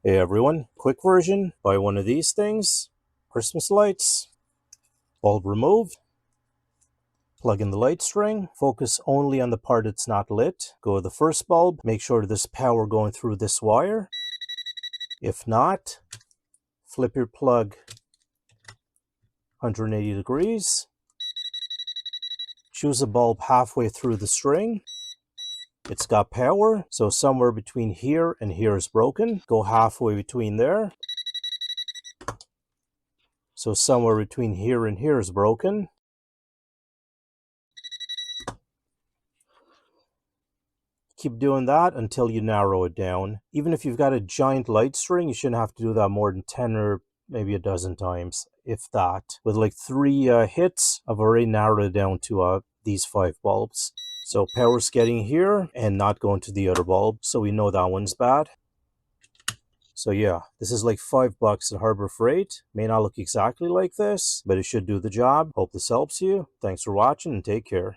Hey everyone, quick version, buy one of these things, Christmas lights, bulb removed, plug in the light string, focus only on the part that's not lit, go to the first bulb, make sure there's power going through this wire. If not, flip your plug 180 degrees, choose a bulb halfway through the string. It's got power, so somewhere between here and here is broken. Go halfway between there. So somewhere between here and here is broken. Keep doing that until you narrow it down. Even if you've got a giant light string, you shouldn't have to do that more than 10 or maybe a dozen times, if that. With like 3 hits, I've already narrowed it down to these 5 bulbs. So power's getting here and not going to the other bulb, so we know that one's bad. So yeah, this is like $5 at Harbor Freight. May not look exactly like this, but it should do the job. Hope this helps you. Thanks for watching and take care.